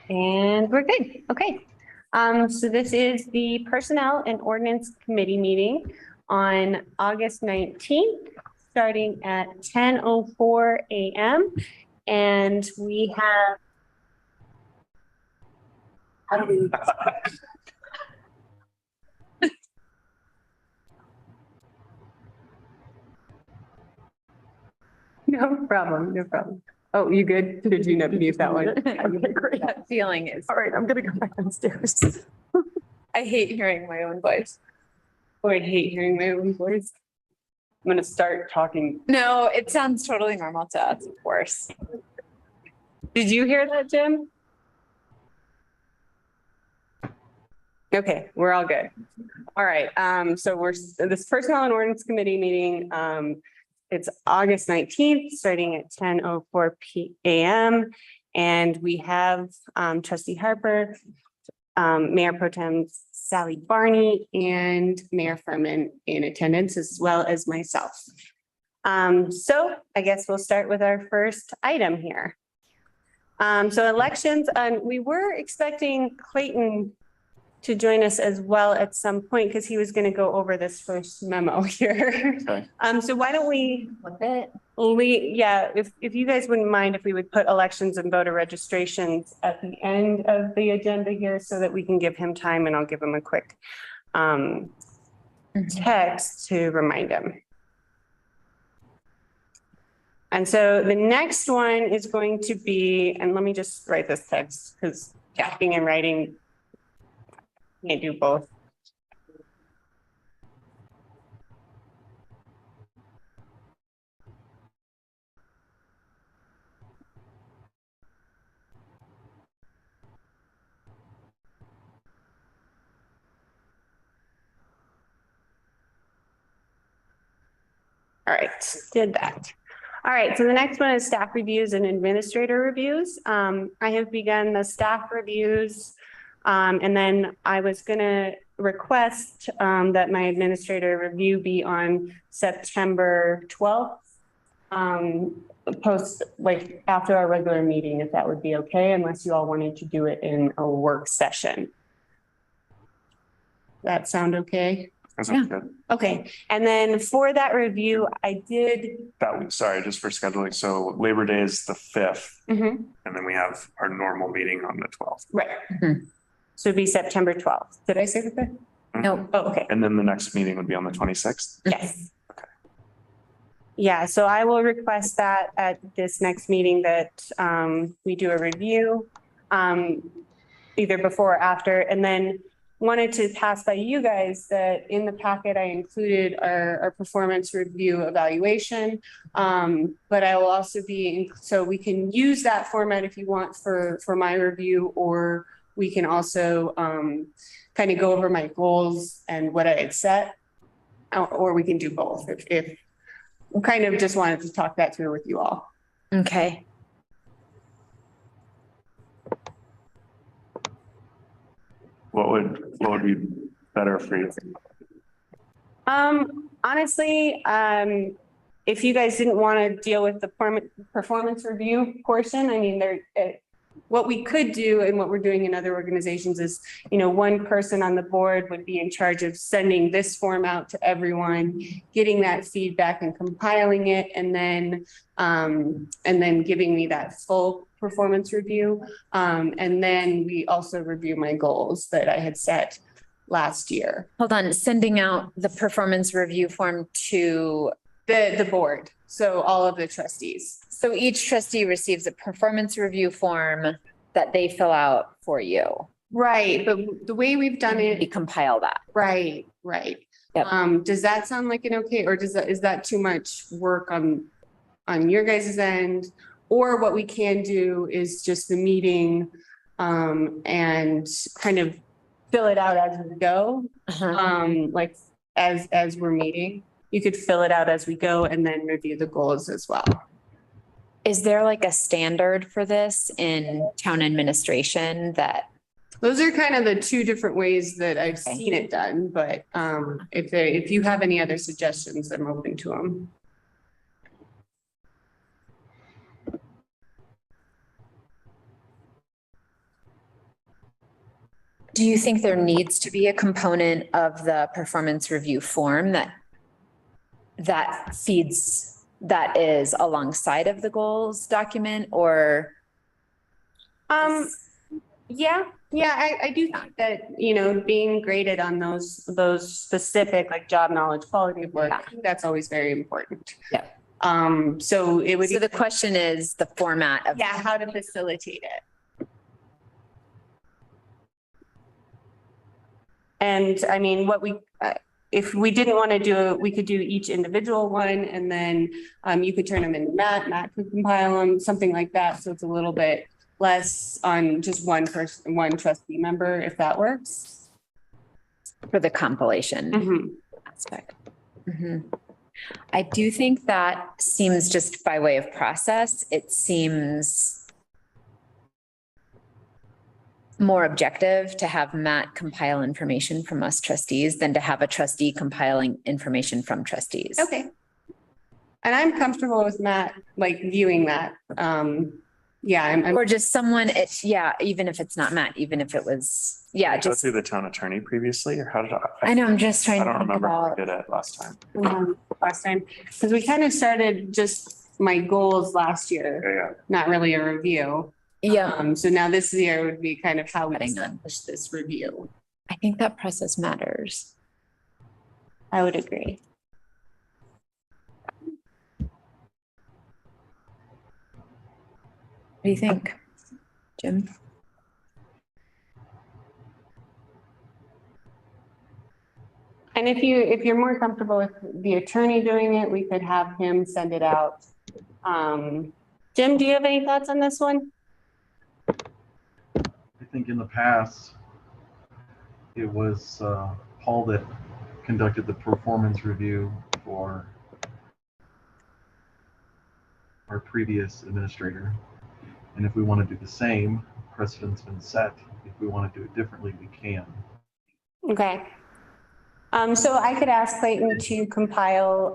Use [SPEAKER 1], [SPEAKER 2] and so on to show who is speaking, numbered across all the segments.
[SPEAKER 1] And we're good. Okay. So this is the Personnel and Ordinance Committee meeting on August 19th, starting at 10:04 a.m. And we have, how do we? No problem, no problem. Oh, you good? Did you not mute that one?
[SPEAKER 2] That feeling is.
[SPEAKER 1] All right, I'm gonna go back downstairs.
[SPEAKER 2] I hate hearing my own voice.
[SPEAKER 1] Oh, I hate hearing my own voice. I'm gonna start talking.
[SPEAKER 2] No, it sounds totally normal to us, of course.
[SPEAKER 1] Did you hear that, Jim? Okay, we're all good. All right, so we're this Personnel and Ordinance Committee meeting. It's August 19th, starting at 10:04 a.m. And we have Trustee Harper, Mayor Pro Tem Sally Barney, and Mayor Furman in attendance, as well as myself. So I guess we'll start with our first item here. So elections, we were expecting Clayton to join us as well at some point because he was going to go over this first memo here.
[SPEAKER 3] Okay.
[SPEAKER 1] So why don't we,
[SPEAKER 2] it?
[SPEAKER 1] if you guys wouldn't mind if we would put elections and voter registrations at the end of the agenda here so that we can give him time, and I'll give him a quick text to remind him. And so the next one is going to be, and let me just write this text because typing and writing can't do both. All right, did that. All right, so the next one is staff reviews and administrator reviews. I have begun the staff reviews, and then I was going to request that my administrator review be on September 12th, post like after our regular meeting, if that would be okay, unless you all wanted to do it in a work session. That sound okay?
[SPEAKER 3] That sounds good.
[SPEAKER 1] Okay, and then for that review, I did.
[SPEAKER 3] Sorry, just for scheduling. So Labor Day is the 5th,
[SPEAKER 1] Mm-hmm.
[SPEAKER 3] and then we have our normal meeting on the 12th.
[SPEAKER 1] Right. Mm-hmm. So it'd be September 12th. Did I say the 5th?
[SPEAKER 2] No.
[SPEAKER 1] Oh, okay.
[SPEAKER 3] And then the next meeting would be on the 26th?
[SPEAKER 1] Yes.
[SPEAKER 3] Okay.
[SPEAKER 1] Yeah, so I will request that at this next meeting that we do a review either before or after, and then wanted to pass by you guys that in the packet I included our performance review evaluation, but I will also be, so we can use that format if you want for my review, or we can also kind of go over my goals and what I had set, or we can do both if kind of just wanted to talk that through with you all.
[SPEAKER 2] Okay.
[SPEAKER 3] What would be better for you?
[SPEAKER 1] Honestly, if you guys didn't want to deal with the performance review portion, I mean, what we could do and what we're doing in other organizations is, one person on the board would be in charge of sending this form out to everyone, getting that feedback and compiling it, and then giving me that full performance review. And then we also review my goals that I had set last year.
[SPEAKER 2] Hold on, sending out the performance review form to
[SPEAKER 1] the board. So all of the trustees.
[SPEAKER 2] So each trustee receives a performance review form that they fill out for you.
[SPEAKER 1] Right, but the way we've done
[SPEAKER 2] You
[SPEAKER 1] it.
[SPEAKER 2] compile that.
[SPEAKER 1] Right.
[SPEAKER 2] Yep.
[SPEAKER 1] Does that sound like an okay, or is that too much work on your guys' end? Or what we can do is just the meeting and kind of fill it out as we go. Like as we're meeting, you could fill it out as we go and then review the goals as well.
[SPEAKER 2] Is there like a standard for this in town administration that?
[SPEAKER 1] Those are kind of the two different ways that I've seen it done, but if you have any other suggestions, I'm open to them.
[SPEAKER 2] Do you think there needs to be a component of the performance review form that feeds, that is alongside of the goals document, or?
[SPEAKER 1] Yeah, I do think that, you know, being graded on those specific like job knowledge, quality of work, I think that's always very important.
[SPEAKER 2] Yeah.
[SPEAKER 1] So it would.
[SPEAKER 2] So the question is the format of.
[SPEAKER 1] Yeah, how to facilitate it. And I mean, if we didn't want to do it, we could do each individual one, and then you could turn them into Matt could compile them, something like that. So it's a little bit less on just one person, one trustee member, if that works.
[SPEAKER 2] For the compilation aspect. I do think that seems, just by way of process, it seems more objective to have Matt compile information from us trustees than to have a trustee compiling information from trustees.
[SPEAKER 1] Okay. And I'm comfortable with Matt, like viewing that. Yeah, I'm.
[SPEAKER 2] Or just someone, even if it's not Matt, even if it was,
[SPEAKER 3] Go
[SPEAKER 2] just.
[SPEAKER 3] through the town attorney previously, or how did
[SPEAKER 2] I know, I'm just trying
[SPEAKER 3] I
[SPEAKER 2] to
[SPEAKER 3] don't
[SPEAKER 2] think
[SPEAKER 3] remember how we
[SPEAKER 2] about.
[SPEAKER 3] did it last time.
[SPEAKER 1] Last time, because we kind of started just my goals last year,
[SPEAKER 3] Yeah.
[SPEAKER 1] not really a review.
[SPEAKER 2] Yeah,
[SPEAKER 1] So now this year would be kind of how we
[SPEAKER 2] Adding on.
[SPEAKER 1] establish this review.
[SPEAKER 2] I think that process matters.
[SPEAKER 1] I would agree.
[SPEAKER 2] What do you think, Jim?
[SPEAKER 1] And if you're more comfortable with the attorney doing it, we could have him send it out. Jim, do you have any thoughts on this one?
[SPEAKER 4] I think in the past, it was Paul that conducted the performance review for our previous administrator. And if we want to do the same, precedent's been set. If we want to do it differently, we can.
[SPEAKER 1] Okay. So I could ask Clayton to compile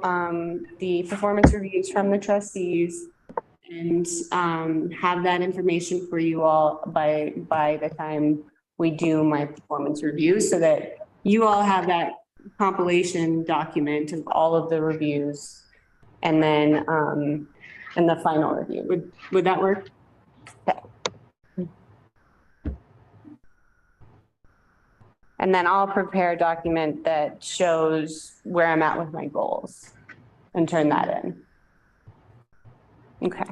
[SPEAKER 1] the performance reviews from the trustees and have that information for you all by the time we do my performance review, so that you all have that compilation document of all of the reviews, and then and the final review. Would that work? Okay. And then I'll prepare a document that shows where I'm at with my goals and turn that in. Okay.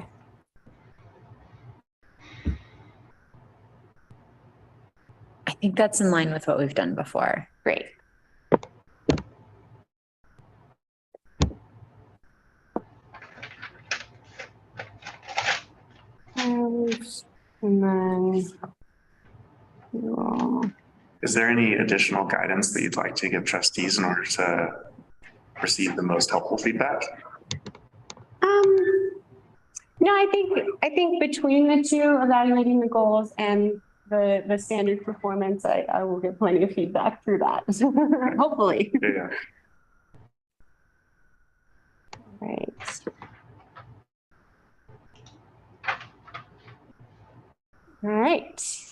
[SPEAKER 2] I think that's in line with what we've done before.
[SPEAKER 1] Great. And then
[SPEAKER 3] Is there any additional guidance that you'd like to give trustees in order to receive the most helpful feedback?
[SPEAKER 1] no, I think between the two, evaluating the goals and the standard performance, I will get plenty of feedback through that. Hopefully.
[SPEAKER 3] Yeah.
[SPEAKER 1] Right. All right.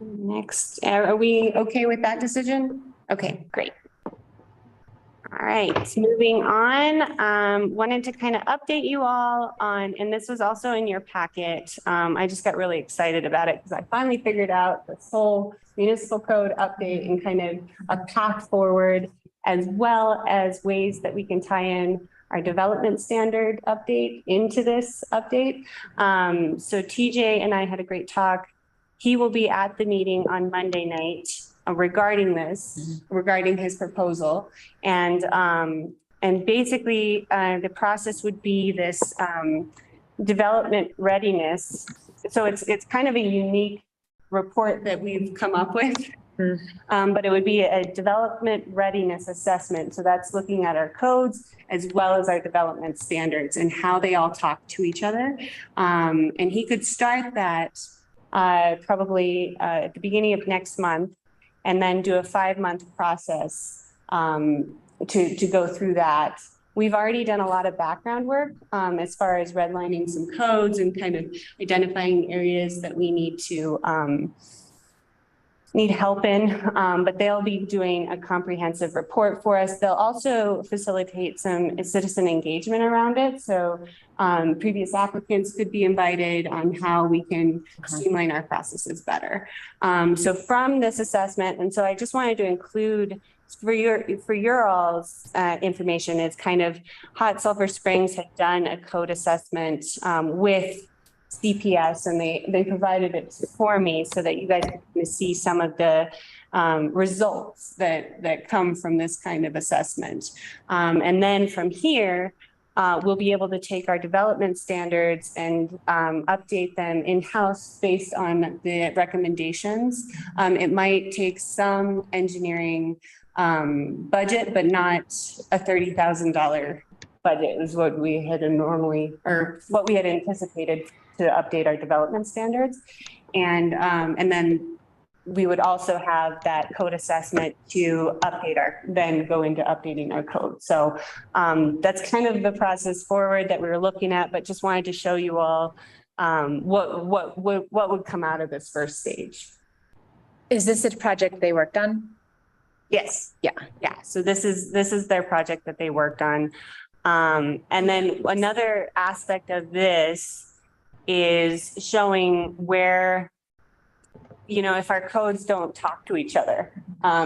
[SPEAKER 1] Next, are we okay with that decision? Okay, great. All right, moving on. Wanted to kind of update you all on, and this was also in your packet. I just got really excited about it because I finally figured out this whole municipal code update and kind of a path forward, as well as ways that we can tie in our development standard update into this update. So TJ and I had a great talk. He will be at the meeting on Monday night regarding this, regarding his proposal. And basically the process would be this development readiness. So it's kind of a unique report that we've come up with. But it would be a development readiness assessment. So that's looking at our codes as well as our development standards and how they all talk to each other. And he could start that probably at the beginning of next month, and then do a 5-month process to go through that. We've already done a lot of background work as far as redlining some codes and kind of identifying areas that we need to need help in, but they'll be doing a comprehensive report for us. They'll also facilitate some citizen engagement around it. So previous applicants could be invited on how we can streamline our processes better. So from this assessment, and so I just wanted to include for your all's information, is kind of Hot Sulphur Springs had done a code assessment with CPS, and they provided it for me so that you guys can see some of the results that come from this kind of assessment. And then from here, we'll be able to take our development standards and update them in-house based on the recommendations. It might take some engineering budget, but not a $30,000 budget is what we had normally, or what we had anticipated to update our development standards. And then we would also have that code assessment to update then go into updating our code. So that's kind of the process forward that we were looking at, but just wanted to show you all what would come out of this first stage.
[SPEAKER 2] Is this a project they worked on?
[SPEAKER 1] Yes.
[SPEAKER 2] Yeah.
[SPEAKER 1] Yeah. So this is their project that they worked on. And then another aspect of this is showing where, if our codes don't talk to each other.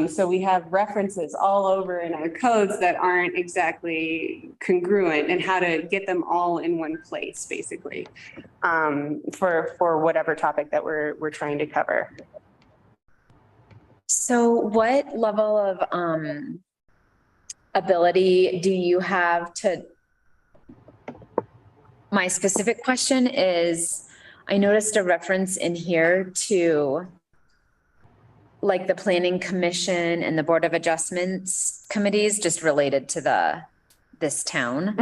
[SPEAKER 1] So we have references all over in our codes that aren't exactly congruent, and how to get them all in one place, basically, for whatever topic that we're trying to cover.
[SPEAKER 2] So what level of ability do you have to? My specific question is, I noticed a reference in here to like the Planning Commission and the Board of Adjustments committees, just related to this town.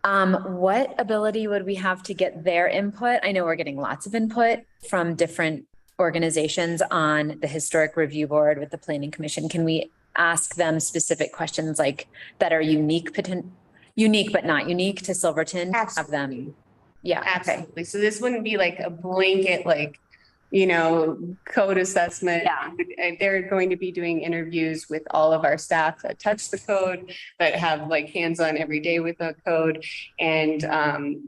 [SPEAKER 1] Mm-hmm.
[SPEAKER 2] What ability would we have to get their input? I know we're getting lots of input from different organizations on the Historic Review Board with the Planning Commission. Can we ask them specific questions like that are unique but not unique to Silverton?
[SPEAKER 1] Absolutely.
[SPEAKER 2] Have them. Yeah.
[SPEAKER 1] Absolutely. Okay. So this wouldn't be like a blanket, code assessment.
[SPEAKER 2] Yeah.
[SPEAKER 1] They're going to be doing interviews with all of our staff that touch the code, that have hands-on every day with the code. And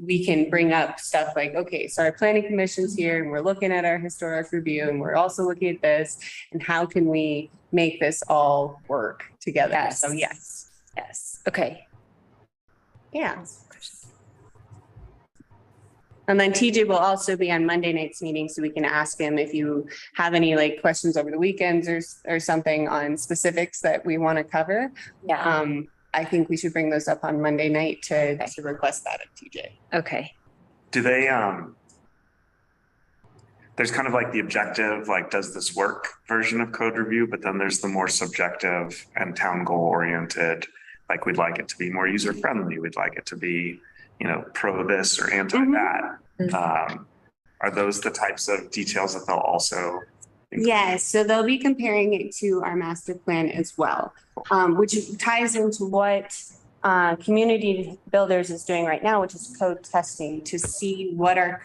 [SPEAKER 1] we can bring up stuff like, okay, so our planning commission's here and we're looking at our historic review, and we're also looking at this, and how can we make this all work together?
[SPEAKER 2] Yes.
[SPEAKER 1] So yes.
[SPEAKER 2] Yes. Okay.
[SPEAKER 1] Yeah. And then TJ will also be on Monday night's meeting, so we can ask him if you have any questions over the weekends or something on specifics that we want to cover.
[SPEAKER 2] Yeah.
[SPEAKER 1] I think we should bring those up on Monday night to request that of TJ.
[SPEAKER 2] Okay.
[SPEAKER 3] Do they, there's kind of the objective, does this work version of code review, but then there's the more subjective and town goal oriented, we'd like it to be more user friendly. We'd like it to be, pro this or anti that.
[SPEAKER 2] Mm-hmm.
[SPEAKER 3] Are those the types of details that they'll also include?
[SPEAKER 1] Yes, so they'll be comparing it to our master plan as well, which ties into what Community Builders is doing right now, which is code testing, to see what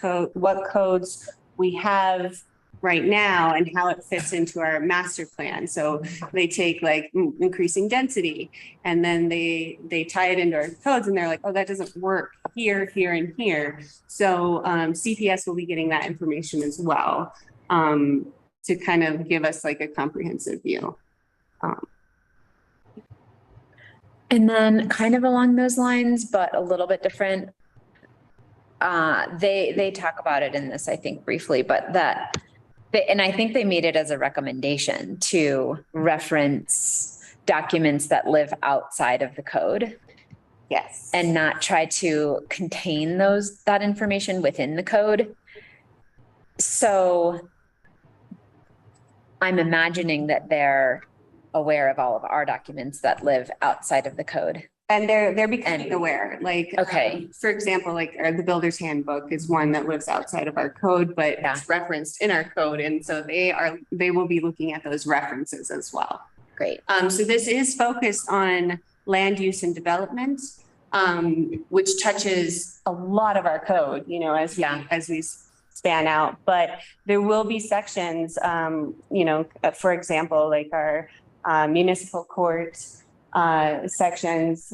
[SPEAKER 1] codes we have right now and how it fits into our master plan. So they take increasing density, and then they tie it into our codes, and they're like, oh, that doesn't work here, here, and here. So CPS will be getting that information as well, to kind of give us a comprehensive view.
[SPEAKER 2] And then kind of along those lines, but a little bit different. They talk about it in this, I think, briefly, but and I think they made it as a recommendation to reference documents that live outside of the code.
[SPEAKER 1] Yes.
[SPEAKER 2] And not try to contain that information within the code. So I'm imagining that they're aware of all of our documents that live outside of the code.
[SPEAKER 1] And they're becoming aware,
[SPEAKER 2] okay.
[SPEAKER 1] For example, the builder's handbook is one that lives outside of our code, but it's referenced in our code. And so they will be looking at those references as well.
[SPEAKER 2] Great.
[SPEAKER 1] So this is focused on land use and development, which touches a lot of our code, as we span out, but there will be sections, you know, for example, like our municipal court sections,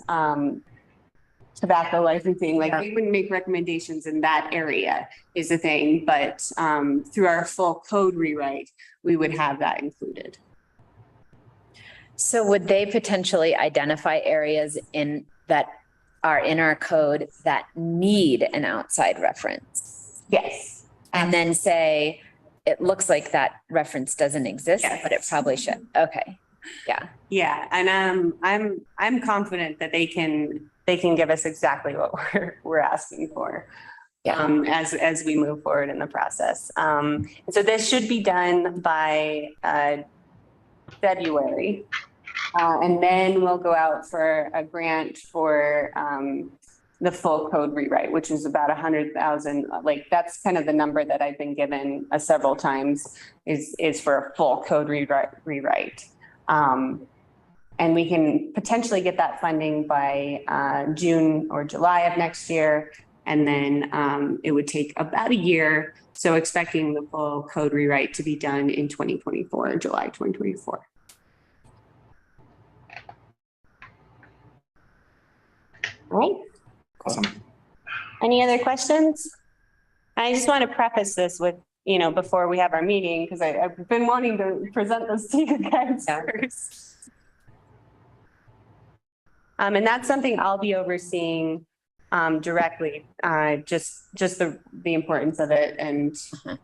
[SPEAKER 1] tobacco licensing, like we wouldn't make recommendations in that area is the thing, but through our full code rewrite, we would have that included.
[SPEAKER 2] So would they potentially identify areas that are in our code that need an outside reference?
[SPEAKER 1] Yes.
[SPEAKER 2] And then say, it looks like that reference doesn't exist,
[SPEAKER 1] Yes.
[SPEAKER 2] but it probably should. Okay. Yeah.
[SPEAKER 1] Yeah. And I'm confident that they can give us exactly what we're asking for.
[SPEAKER 2] Yeah.
[SPEAKER 1] As we move forward in the process. And so this should be done by February. And then we'll go out for a grant for the full code rewrite, which is about 100,000. Like that's kind of the number that I've been given several times is for a full code rewrite. And we can potentially get that funding by June or July of next year. And then it would take about a year. So expecting the full code rewrite to be done in 2024, July 2024. All right.
[SPEAKER 3] Awesome.
[SPEAKER 1] Any other questions? I just want to preface this with, you know, before we have our meeting, because I've been wanting to present this to you guys first. And that's something I'll be overseeing directly, just the importance of it and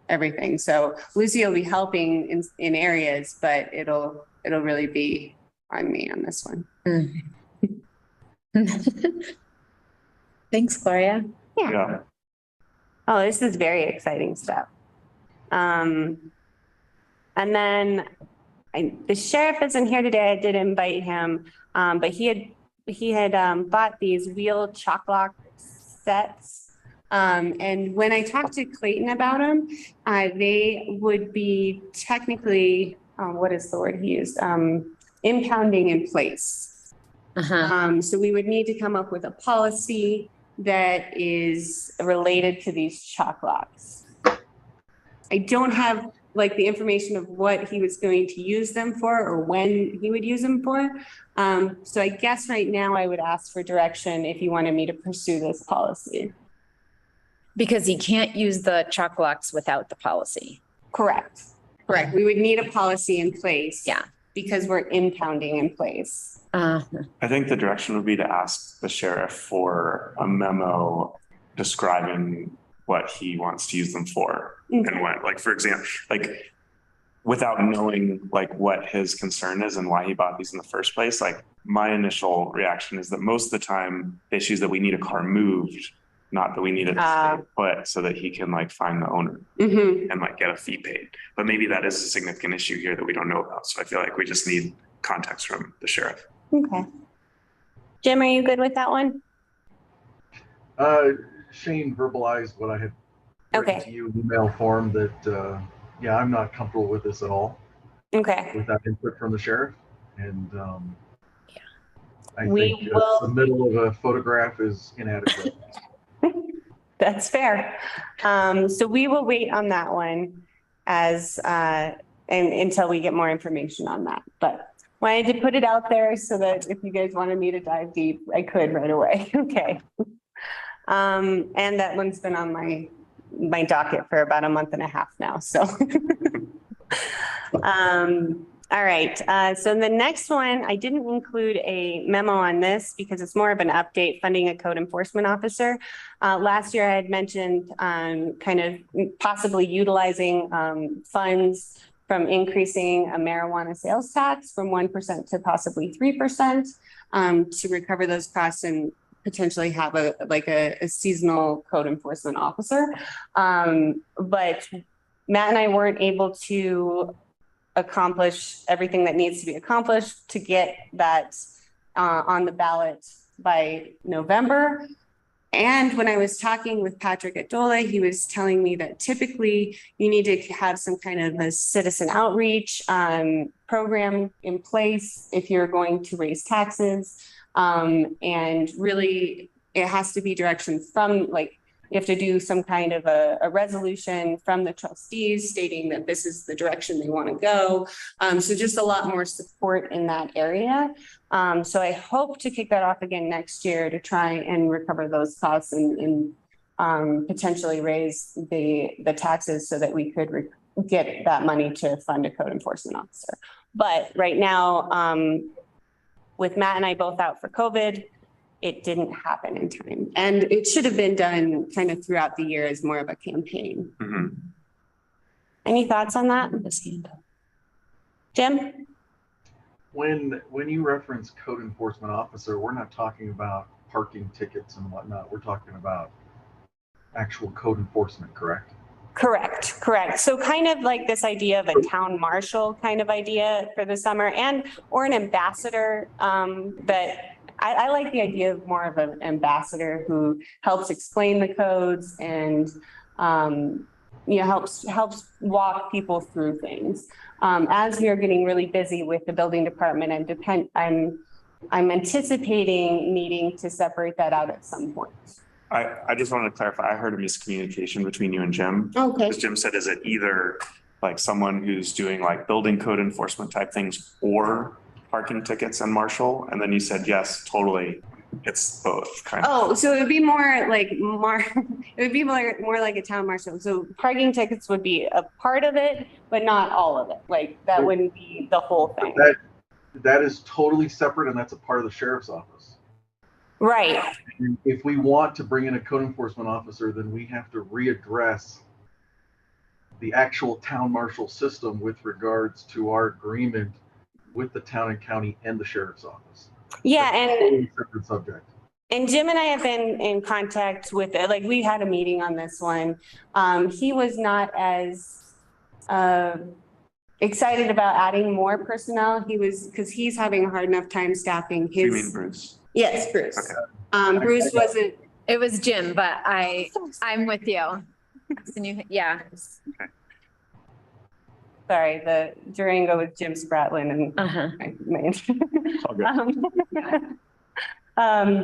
[SPEAKER 1] everything. So Lucy will be helping in areas, but it'll really be on me on this one.
[SPEAKER 2] Thanks, Gloria.
[SPEAKER 3] Yeah.
[SPEAKER 1] Oh, this is very exciting stuff. And then the sheriff isn't here today. I did invite him, but he had bought these wheel chalk lock sets. And when I talked to Clayton about them, they would be technically, what is the word he used? Impounding in place. So we would need to come up with a policy that is related to these chalk locks. I don't have like the information of what he was going to use them for or when he would use them for. So I guess right now I would ask for direction if you wanted me to pursue this policy.
[SPEAKER 2] Because he can't use the chalk locks without the policy.
[SPEAKER 1] Correct. Correct. We would need a policy in place.
[SPEAKER 2] Yeah.
[SPEAKER 1] Because we're impounding in place.
[SPEAKER 3] I think the direction would be to ask the sheriff for a memo describing what he wants to use them for. And what, like, for example, like without knowing like what his concern is and why he bought these in the first place, like my initial reaction is that most of the time the issue is that we need a car moved, not that we need it put so that he can like find the owner and like get a fee paid. But maybe that is a significant issue here that we don't know about. So I feel like we just need context from the sheriff.
[SPEAKER 1] Okay. Jim, are you good with that one?
[SPEAKER 4] Shane verbalized what I had written
[SPEAKER 1] Okay.
[SPEAKER 4] to you in email form that, yeah, I'm not comfortable with this at all.
[SPEAKER 1] Okay.
[SPEAKER 4] With that input from the sheriff. And I
[SPEAKER 1] We
[SPEAKER 4] think
[SPEAKER 1] will-
[SPEAKER 4] the middle of a photograph is inadequate.
[SPEAKER 1] That's fair. So we will wait on that one as and until we get more information on that. But wanted to put it out there so that if you guys wanted me to dive deep, I could right away. Okay. And that one's been on my docket for about a month and a half now. So all right. So the next one, I didn't include a memo on this because it's more of an update, funding a code enforcement officer. Last year I had mentioned kind of possibly utilizing funds from increasing a marijuana sales tax from 1% to possibly 3% to recover those costs and potentially have a seasonal code enforcement officer. But Matt and I weren't able to accomplish everything that needs to be accomplished to get that on the ballot by November. And when I was talking with Patrick at Dole, he was telling me that typically you need to have some kind of a citizen outreach program in place if you're going to raise taxes. And really, it has to be direction from like you have to do some kind of a resolution from the trustees stating that this is the direction they want to go. So just a lot more support in that area. So I hope to kick that off again next year to try and recover those costs and potentially raise the taxes so that we could get that money to fund a code enforcement officer. But right now, with Matt and I both out for COVID, it didn't happen in time. And it should have been done kind of throughout the year as more of a campaign.
[SPEAKER 3] Mm-hmm.
[SPEAKER 1] Any thoughts on that? Jim?
[SPEAKER 4] When you reference code enforcement officer, we're not talking about parking tickets and whatnot. We're talking about actual code enforcement, correct?
[SPEAKER 1] Correct. So kind of like this idea of a town marshal kind of idea for the summer or an ambassador that I like the idea of more of an ambassador who helps explain the codes and helps walk people through things. As we are getting really busy with the building department, I'm anticipating needing to separate that out at some point.
[SPEAKER 3] I just wanted to clarify, I heard a miscommunication between you and Jim.
[SPEAKER 1] Okay.
[SPEAKER 3] Because Jim said, is it either like someone who's doing like building code enforcement type things or parking tickets and marshal? And then you said, yes, totally. It's both kind of.
[SPEAKER 1] Oh, so it would be more like more like a town marshal. So parking tickets would be a part of it, but not all of it. Like that wouldn't be the whole thing.
[SPEAKER 4] That is totally separate, and that's a part of the sheriff's office.
[SPEAKER 1] Right.
[SPEAKER 4] And if we want to bring in a code enforcement officer, then we have to readdress the actual town marshal system with regards to our agreement with the town and county and the sheriff's office.
[SPEAKER 1] Yeah,
[SPEAKER 4] that's
[SPEAKER 1] and
[SPEAKER 4] a totally separate subject.
[SPEAKER 1] And Jim and I have been in contact with it. Like we had a meeting on this one. He was not as excited about adding more personnel. He was, because he's having a hard enough time staffing his.
[SPEAKER 3] You mean Bruce?
[SPEAKER 1] Yes, Bruce.
[SPEAKER 3] Okay.
[SPEAKER 1] Bruce wasn't.
[SPEAKER 2] It was Jim, but I'm with you. Yeah.
[SPEAKER 3] Okay.
[SPEAKER 1] Sorry, the Durango with Jim Spratlin and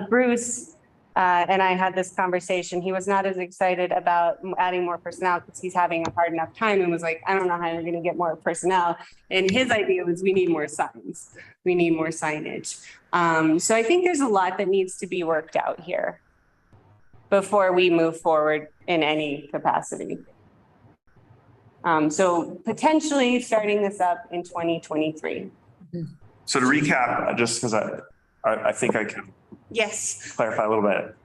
[SPEAKER 1] Bruce and I had this conversation. He was not as excited about adding more personnel because he's having a hard enough time and was like, I don't know how you're going to get more personnel. And his idea was we need more signs. We need more signage. So I think there's a lot that needs to be worked out here before we move forward in any capacity. So potentially starting this up in 2023.
[SPEAKER 3] So to recap, just because I think I can clarify a little bit.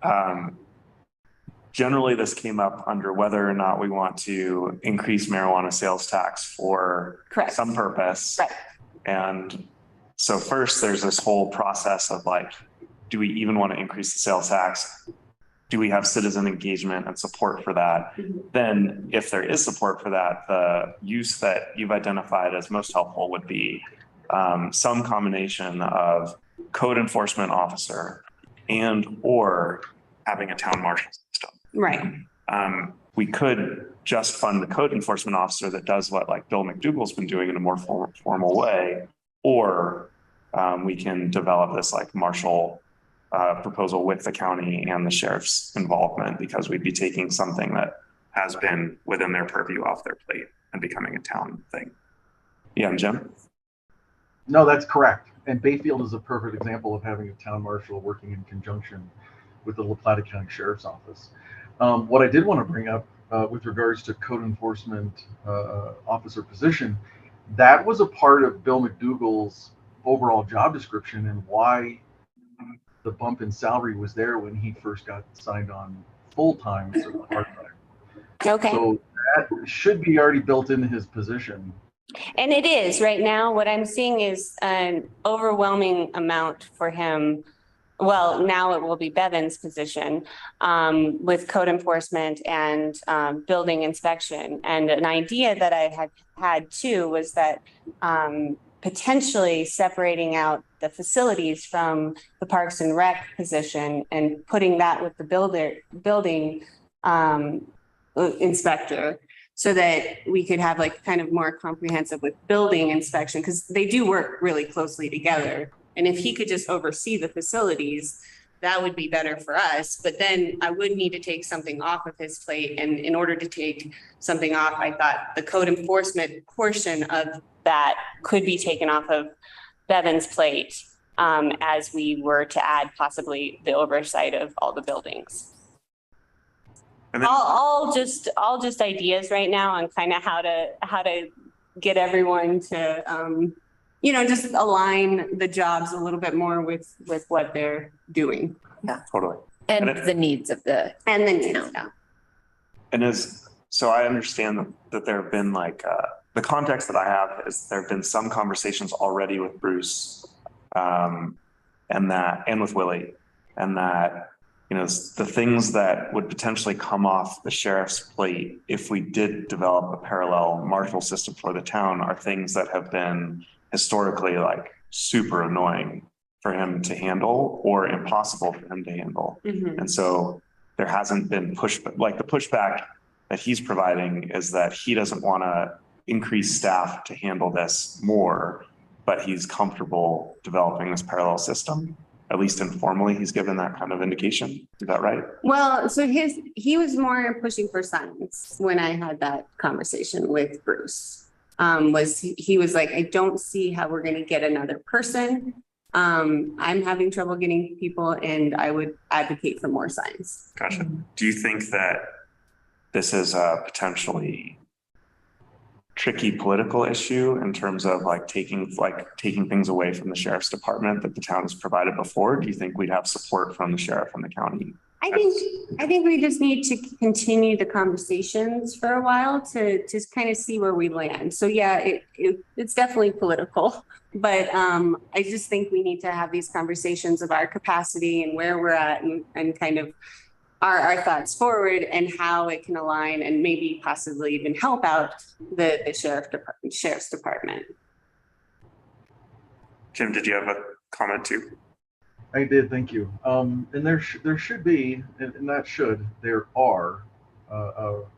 [SPEAKER 3] Generally, this came up under whether or not we want to increase marijuana sales tax for some purpose.
[SPEAKER 1] Right.
[SPEAKER 3] And so first, there's this whole process of like, do we even want to increase the sales tax? Do we have citizen engagement and support for that? Mm-hmm. Then if there is support for that, the use that you've identified as most helpful would be some combination of code enforcement officer and or having a town marshal system.
[SPEAKER 1] Right.
[SPEAKER 3] We could just fund the code enforcement officer that does what like Bill McDougall's been doing in a more formal way, or we can develop this like marshal proposal with the county and the sheriff's involvement, because we'd be taking something that has been within their purview off their plate and becoming a town thing. Yeah, Jim?
[SPEAKER 4] No, that's correct. And Bayfield is a perfect example of having a town marshal working in conjunction with the La Plata County Sheriff's Office. What I did want to bring up with regards to code enforcement officer position, that was a part of Bill McDougall's overall job description and why the bump in salary was there when he first got signed on full-time instead of part-time.
[SPEAKER 1] Okay.
[SPEAKER 4] So that should be already built into his position.
[SPEAKER 1] And it is right now. What I'm seeing is an overwhelming amount for him. Well, now it will be Bevan's position with code enforcement and building inspection. And an idea that I had too was that potentially separating out the facilities from the Parks and Rec position and putting that with the building inspector, so that we could have like kind of more comprehensive with building inspection, because they do work really closely together. And if he could just oversee the facilities, that would be better for us. But then I would need to take something off of his plate. And in order to take something off, I thought the code enforcement portion of that could be taken off of Bevan's plate, as we were to add possibly the oversight of all the buildings.
[SPEAKER 3] And then,
[SPEAKER 1] All just ideas right now on kind of how to get everyone to, just align the jobs a little bit more with what they're doing.
[SPEAKER 3] totally.
[SPEAKER 2] And
[SPEAKER 3] And
[SPEAKER 2] the needs of the,
[SPEAKER 1] And then,
[SPEAKER 3] And so I understand that there have been the context that I have is there have been some conversations already with Bruce, and with Willie, and that, the things that would potentially come off the sheriff's plate if we did develop a parallel marshal system for the town are things that have been historically super annoying for him to handle or impossible for him to handle.
[SPEAKER 1] Mhm.
[SPEAKER 3] And so there hasn't been the pushback that he's providing is that he doesn't want to increase staff to handle this more, but he's comfortable developing this parallel system. At least informally, he's given that kind of indication. Is that right?
[SPEAKER 1] Well, so he was more pushing for science when I had that conversation with Bruce. He was like, I don't see how we're going to get another person. I'm having trouble getting people, and I would advocate for more science.
[SPEAKER 3] Gotcha. Do you think that this is a potentially tricky political issue in terms of taking things away from the sheriff's department that the town has provided before? Do you think we'd have support from the sheriff and the county?
[SPEAKER 1] I think we just need to continue the conversations for a while to kind of see where we land. So yeah, it's definitely political, but I just think we need to have these conversations of our capacity and where we're at and kind of our thoughts forward and how it can align and maybe possibly even help out the sheriff's department.
[SPEAKER 3] Jim, did you have a comment too?
[SPEAKER 4] I did, thank you. And there should be, and there are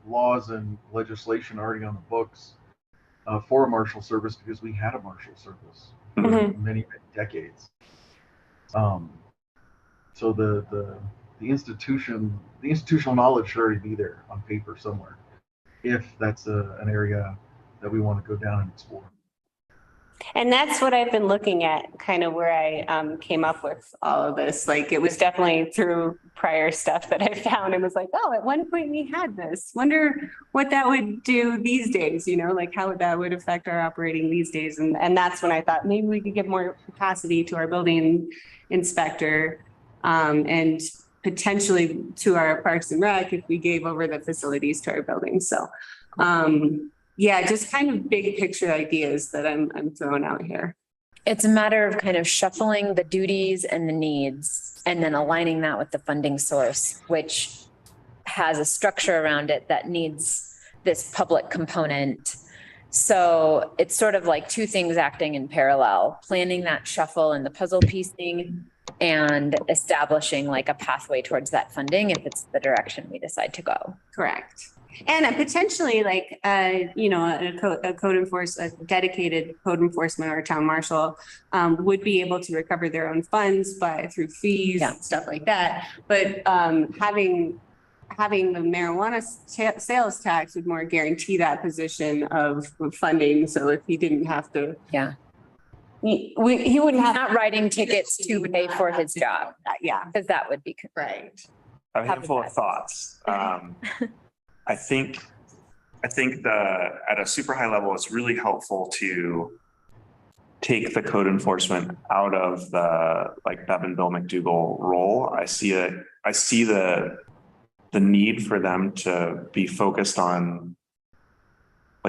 [SPEAKER 4] laws and legislation already on the books for a marshal service because we had a marshal service for
[SPEAKER 1] Mhm.
[SPEAKER 4] many decades. So the institutional knowledge should already be there on paper somewhere, if that's an area that we want to go down and explore.
[SPEAKER 1] And that's what I've been looking at, kind of where I came up with all of this. It was definitely through prior stuff that I found and was like, oh, at one point we had this. Wonder what that would do these days, how that would affect our operating these days. And that's when I thought maybe we could give more capacity to our building inspector, and potentially to our Parks and Rec if we gave over the facilities to our buildings. So, yeah, just kind of big picture ideas that I'm throwing out here.
[SPEAKER 2] it's a matter of kind of shuffling the duties and the needs and then aligning that with the funding source, which has a structure around it that needs this public component. So it's sort of like two things acting in parallel, planning that shuffle and the puzzle piecing and establishing a pathway towards that funding if it's the direction we decide to go.
[SPEAKER 1] Correct. And potentially a dedicated code enforcement or a town marshal would be able to recover their own funds through fees and stuff like that. But having the marijuana sales tax would more guarantee that position of funding. So if he didn't have to, he wouldn't have
[SPEAKER 2] not writing tickets to pay for his job.
[SPEAKER 1] Yeah,
[SPEAKER 2] Because that would be
[SPEAKER 1] right.
[SPEAKER 3] I have a handful of thoughts. I think at a super high level, it's really helpful to take the code enforcement out of the Bevan Bill McDougall role. I see the need for them to be focused on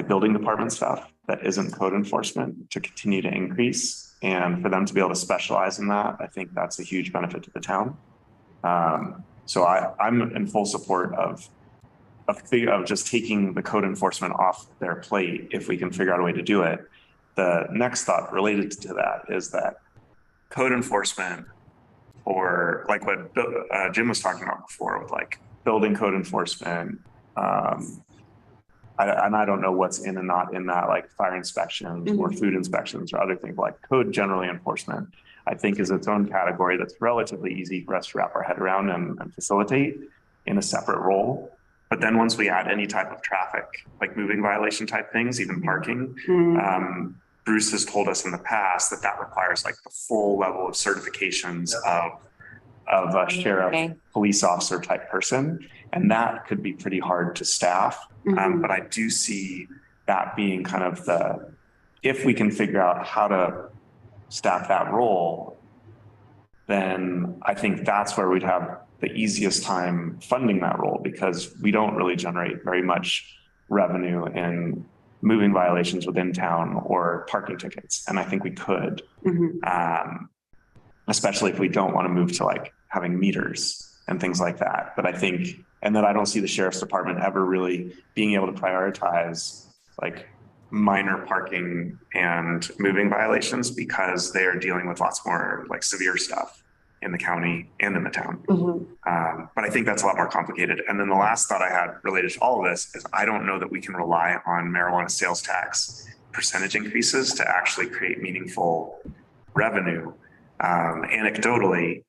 [SPEAKER 3] building department stuff that isn't code enforcement to continue to increase, and for them to be able to specialize in that. I think that's a huge benefit to the town. So I'm in full support of just taking the code enforcement off their plate if we can figure out a way to do it. The next thought related to that is that code enforcement, or what Jim was talking about before with building code enforcement, and I don't know what's in and not in that, fire inspections or food inspections or other things, code generally enforcement. I think is its own category that's relatively easy for us to wrap our head around and facilitate in a separate role. But then once we add any type of traffic, like moving violation type things, even parking, Bruce has told us in the past that that requires like the full level of certifications of a sheriff, police officer type person. And that could be pretty hard to staff. But I do see that being kind of if we can figure out how to staff that role, then I think that's where we'd have the easiest time funding that role, because we don't really generate very much revenue in moving violations within town or parking tickets. And I think we could, especially if we don't want to move to like having meters and things like that. But I think, and then I don't see the sheriff's department ever really being able to prioritize like minor parking and moving violations, because they are dealing with lots more like severe stuff in the county and in the town. But I think that's a lot more complicated. And then the last thought I had related to all of this is I don't know that we can rely on marijuana sales tax percentage increases to actually create meaningful revenue. Anecdotally,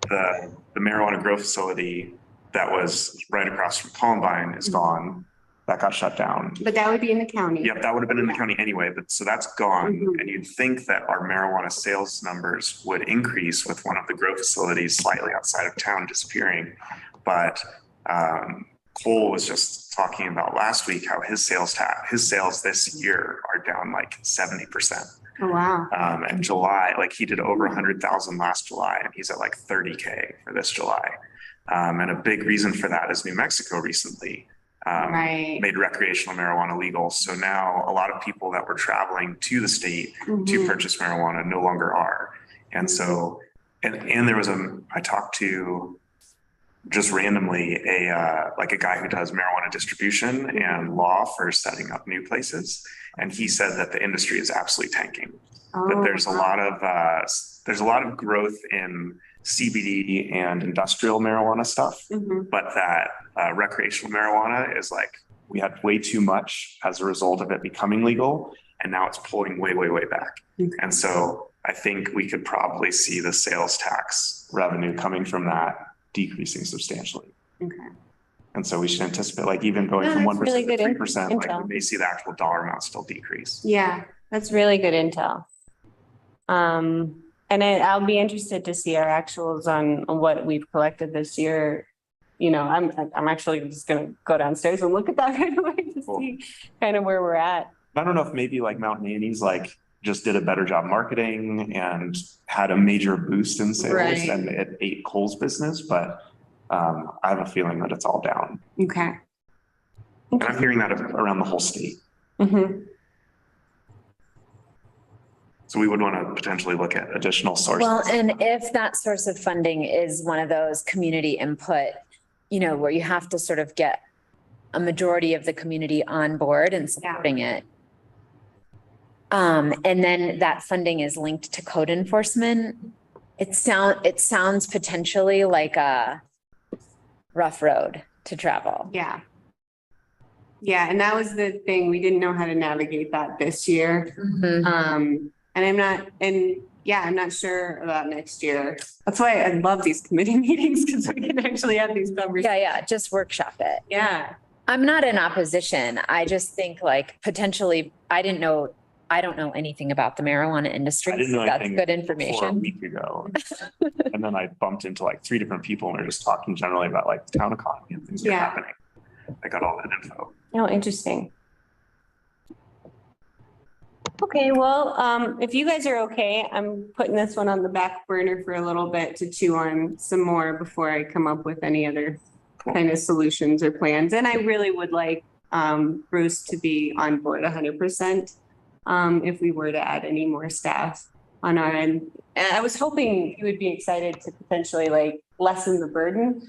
[SPEAKER 3] the marijuana grow facility that was right across from Columbine is gone. That got shut down.
[SPEAKER 1] But that would be in the county.
[SPEAKER 3] Yep, that would have been in the county anyway, but so that's gone. And you'd think that our marijuana sales numbers would increase with one of the grow facilities slightly outside of town disappearing. But Cole was just talking about last week how his sales this year are down like 70%.
[SPEAKER 1] Oh, wow.
[SPEAKER 3] And July, like he did over 100,000 last July, and he's at like 30K for this July. And a big reason for that is New Mexico recently made recreational marijuana legal. So now a lot of people that were traveling to the state to purchase marijuana no longer are. And so, and there was I talked to just randomly a guy who does marijuana distribution and law for setting up new places. And he said that the industry is absolutely tanking, that there's a lot of growth in CBD and industrial marijuana stuff, but that recreational marijuana is like, we had way too much as a result of it becoming legal, and now it's pulling way, way, way back. And so I think we could probably see the sales tax revenue coming from that decreasing substantially. And so we should anticipate like even going from 1%
[SPEAKER 1] really
[SPEAKER 3] to 3%, like we may see the actual dollar amount still decrease.
[SPEAKER 1] Yeah, that's really good intel. And I'll be interested to see our actuals on what we've collected this year. You know, I'm actually just going to go downstairs and look at that right away to see kind of where we're at.
[SPEAKER 3] I don't know if maybe like Mountain Annie's like just did a better job marketing and had a major boost in sales and it ate Cole's business, but I have a feeling that it's all down.
[SPEAKER 1] Okay.
[SPEAKER 3] And I'm hearing that around the whole state. So we would want to potentially look at additional sources.
[SPEAKER 2] Well, and if that source of funding is one of those community input, you know, where you have to sort of get a majority of the community on board and supporting it. And then that funding is linked to code enforcement. It sounds potentially like a rough road to travel.
[SPEAKER 1] Yeah. Yeah, and that was the thing. We didn't know how to navigate that this year. And I'm not sure about next year. That's why I love these committee meetings, because we can actually have these conversations.
[SPEAKER 2] Yeah, just workshop it.
[SPEAKER 1] Yeah.
[SPEAKER 2] I'm not in opposition. I just think like potentially, I don't know anything about the marijuana industry.
[SPEAKER 3] I didn't know
[SPEAKER 2] that's good information.
[SPEAKER 3] A week ago. And then I bumped into like 3 different people and we were just talking generally about like the town economy and things that are happening. I got all that info.
[SPEAKER 1] Oh, interesting. Okay, well, if you guys are okay, I'm putting this one on the back burner for a little bit to chew on some more before I come up with any other kind of solutions or plans. And I really would like Bruce to be on board 100% if we were to add any more staff on our end. And I was hoping he would be excited to potentially like lessen the burden.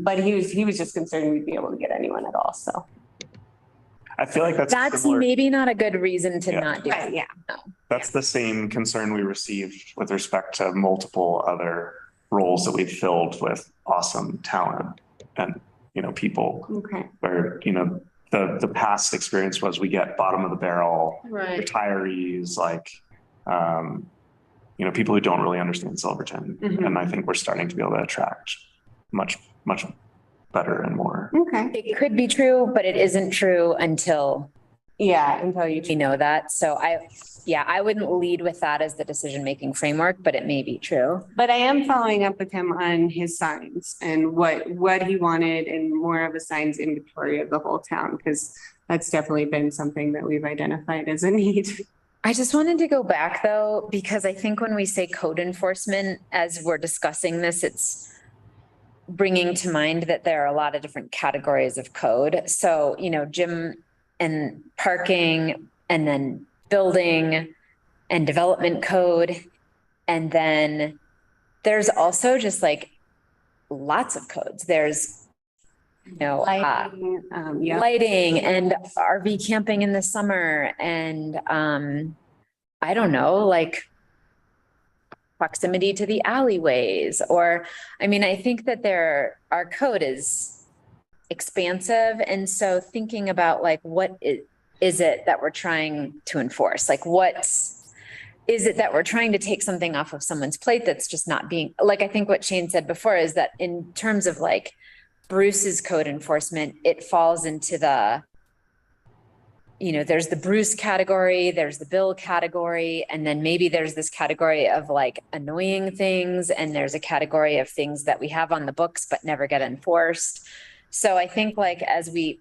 [SPEAKER 1] But he was just concerned we'd be able to get anyone at all, so.
[SPEAKER 3] I feel like that's
[SPEAKER 2] maybe not a good reason to not do it.
[SPEAKER 1] Yeah.
[SPEAKER 3] That's the same concern we received with respect to multiple other roles that we've filled with awesome talent and, you know, people where, you know, the past experience was we get bottom of the barrel retirees, like People who don't really understand Silverton. And I think we're starting to be able to attract much better and more.
[SPEAKER 1] Okay.
[SPEAKER 2] It could be true, but it isn't true until
[SPEAKER 1] Until you.
[SPEAKER 2] we know that. So I wouldn't lead with that as the decision-making framework, but it may be true.
[SPEAKER 1] But I am following up with him on his signs and what he wanted and more of a signs inventory of the whole town, because that's definitely been something that we've identified as a need.
[SPEAKER 2] I just wanted to go back though, because I think when we say code enforcement, as we're discussing this, it's bringing to mind that there are a lot of different categories of code. So, gym and parking, and then building and development code. And then there's also just like lots of codes. There's,
[SPEAKER 1] Lighting,
[SPEAKER 2] lighting and RV camping in the summer. And I don't know, like proximity to the alleyways, or, I think that our code is expansive. And so thinking about like, what is it that we're trying to enforce? Like, is it that we're trying to take something off of someone's plate that's just not being, like, I think what Shane said before is that in terms of like Bruce's code enforcement, it falls into the, there's the Bruce category, there's the Bill category, and then maybe there's this category of like annoying things, and there's a category of things that we have on the books but never get enforced. So I think like as we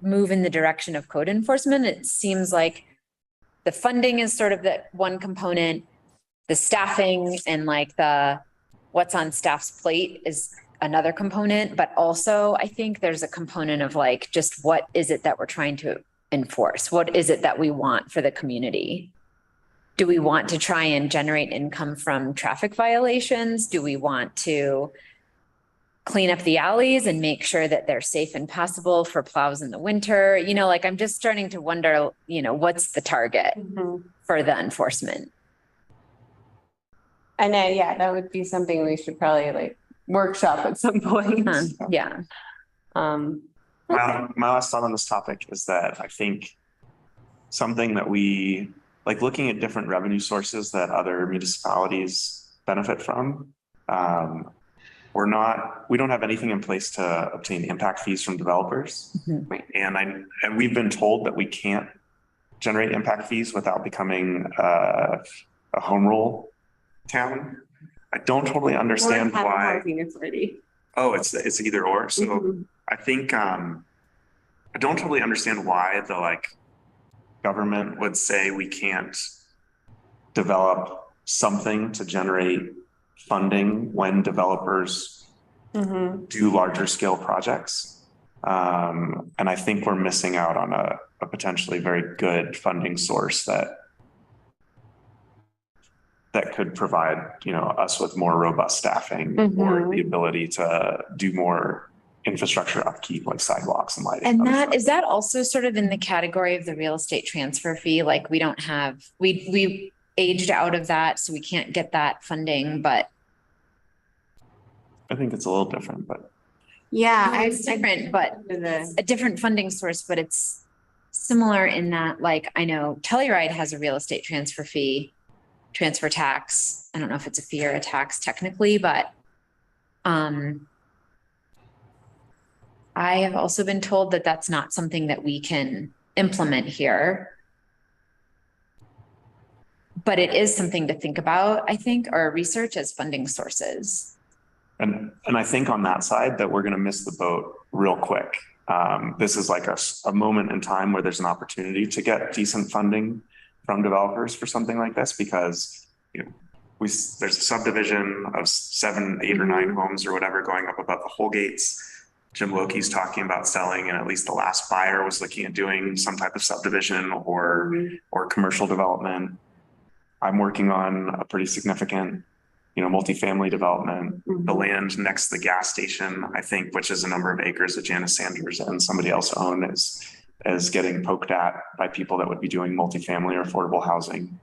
[SPEAKER 2] move in the direction of code enforcement, it seems like the funding is sort of the one component, the staffing and like the what's on staff's plate is another component, but also I think there's a component of like, just what is it that we're trying to enforce? What is it that we want for the community? Do we want to try and generate income from traffic violations? Do we want to clean up the alleys and make sure that they're safe and passable for plows in the winter? Like I'm just starting to wonder, what's the target for the enforcement?
[SPEAKER 1] And then, that would be something we should probably like workshop at some point.
[SPEAKER 2] Yeah.
[SPEAKER 3] My last thought on this topic is that I think something that we like looking at different revenue sources that other municipalities benefit from. We don't have anything in place to obtain impact fees from developers.
[SPEAKER 1] Right.
[SPEAKER 3] And we've been told that we can't generate impact fees without becoming a home rule town. I don't totally understand why. Oh, it's either or. So I think I don't totally understand why the like government would say we can't develop something to generate funding when developers do larger scale projects. And I think we're missing out on a potentially very good funding source that could provide, us with more robust staffing or the ability to do more infrastructure upkeep like sidewalks and lighting.
[SPEAKER 2] And is that also sort of in the category of the real estate transfer fee? Like we don't have, we aged out of that, so we can't get that funding, but.
[SPEAKER 3] I think it's a little different, but.
[SPEAKER 1] Yeah,
[SPEAKER 2] It's different, but a different funding source, but it's similar in that, like, I know Telluride has a real estate transfer fee, transfer tax. I don't know if it's a fee or a tax technically, but I have also been told that that's not something that we can implement here. But it is something to think about, I think, or research as funding sources.
[SPEAKER 3] And I think on that side that we're going to miss the boat real quick. This is like a moment in time where there's an opportunity to get decent funding from developers for something like this, because there's a subdivision of 7, 8 or 9 homes or whatever going up above the whole gates. Jim Lokey's talking about selling, and at least the last buyer was looking at doing some type of subdivision or commercial development. I'm working on a pretty significant, multifamily development. The land next to the gas station, I think, which is a number of acres that Janice Sanders and somebody else own, is getting poked at by people that would be doing multifamily or affordable housing.